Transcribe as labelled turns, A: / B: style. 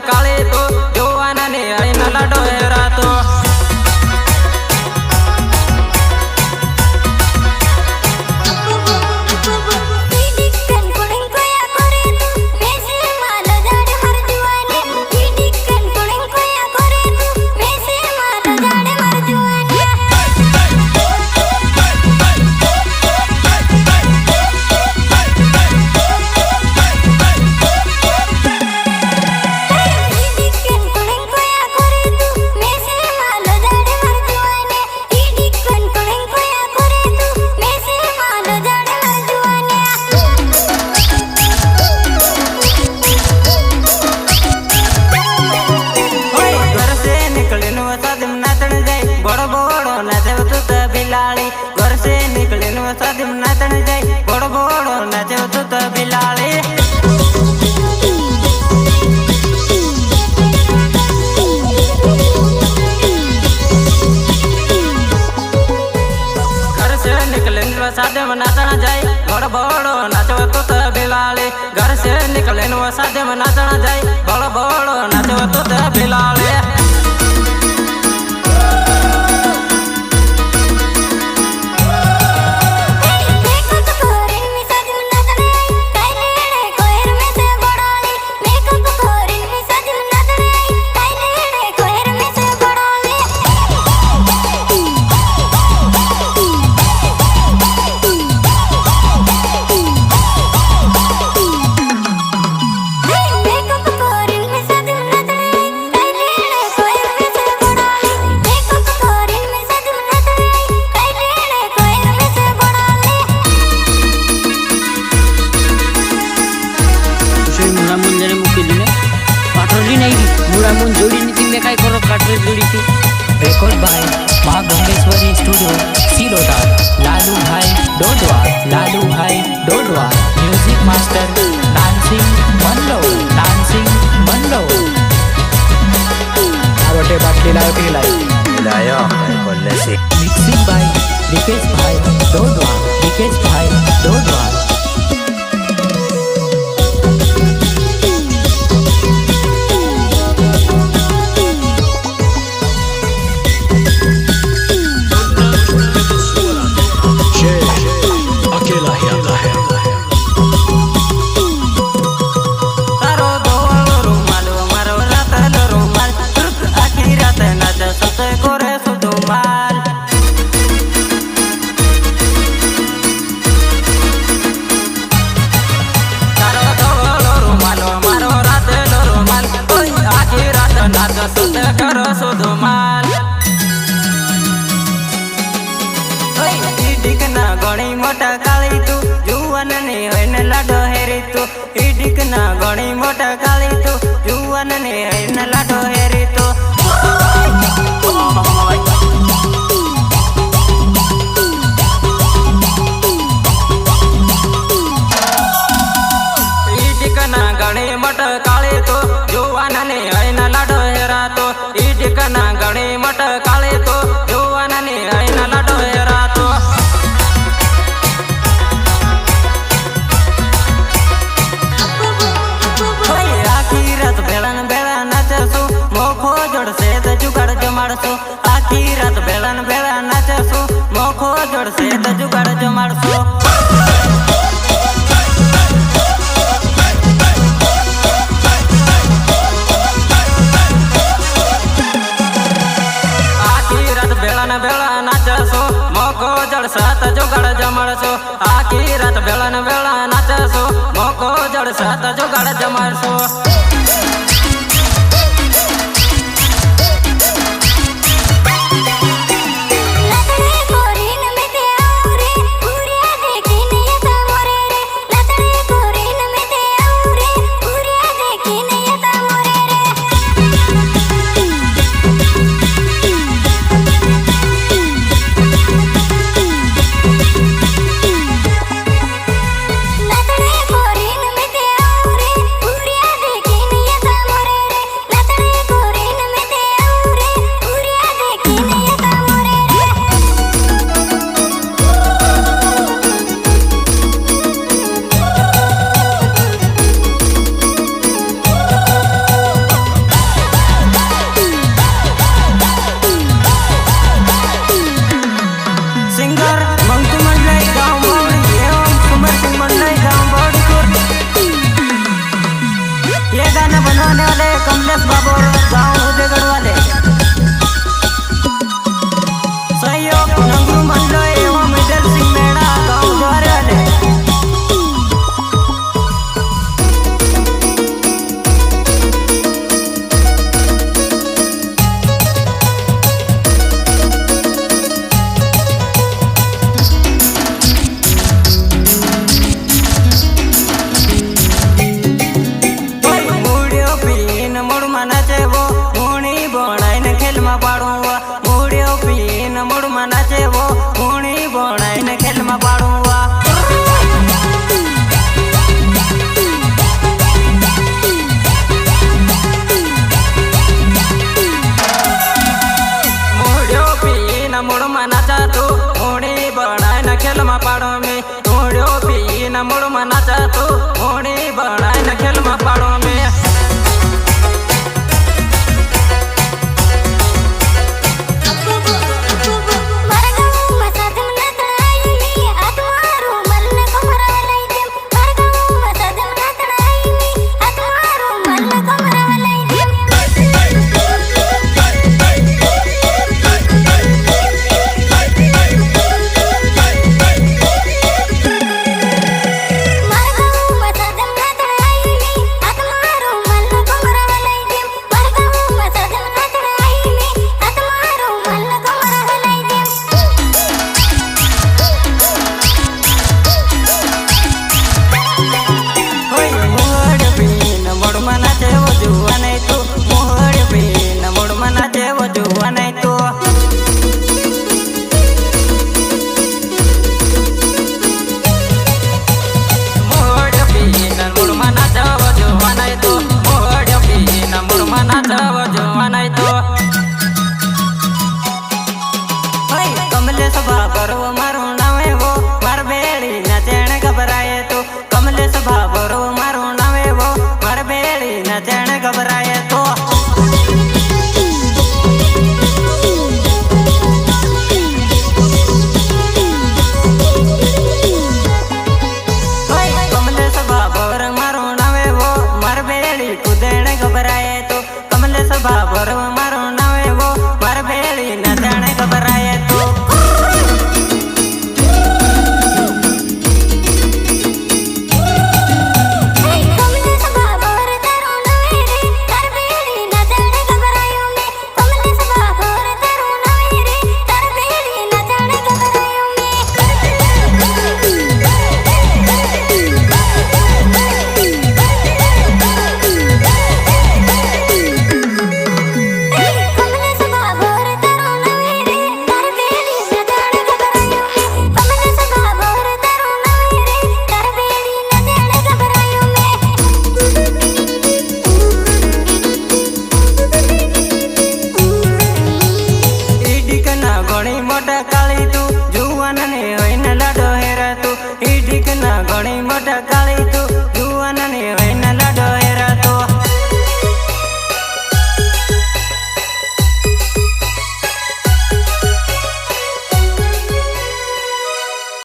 A: काळी तू जुवानने ऐन लाडो हेरातो घर से निकले सादिम नाचन जाए बड़ बड़ नाचे तो बिलाड़ी घर से निकले सादिम नाचन जाए बड़ बड़ नाचो तो बिलाड़ी घर से निकले सादिम नाचन जाए बड़ बड़ नाचो तो बिलाड़ी
B: रेकॉर्ड बाय माँ गंगेश्वरी स्टूडियो सिरोदा लालू भाई डोडवा म्यूजिक मास्टर डांसिंग बंदो आवटे बाटली लायो बोलने से मिक्सिंग बाय रिकेश भाई डोडवा घणी मोटा काली तू जुवान ने होइन लाडो हेरी तू इडिकना घणी मोटा काली तू जुवान ने होइन लाडो हेरी तू इडिकना घणी मोटा काली तू जुवान ने होइन लाडो हेरा तो इडिकना घणी मोटा काली तू जुवान ने होइन लाडो हेरा तो आखी रात बेलन बेला नाचसु मोखो जोड़ से जुगाड़ जमाड़सु आखी रात बेलन बेला नाचसु मोखो जोड़ सात जुगाड़ जमाड़सु आखी रात बेलन बेला नाचसु मोखो जोड़ सात जुगाड़ जमाड़सु
A: में नाचा तू मोड़ी बनाए न खेल में पाड़ो में कमलेश बाबरो मारो नावे वो मार बेड़ी नचण घबराए तो कमलेश बाबरो मारो नावे वो मार बेड़ी नचण घबराए तो कमलेश बाबर मारो नावे वो मार बेड़ी कूदण घबराए तो कमलेश बाबर मारो नावे वो मार बेड़ी नचण घबराए तो घणी मोटा काली तू जुवान ने होइने लाडो हेरा तू ई ढीकना घणी मोटा काली तू जुवान ने होइने लाडो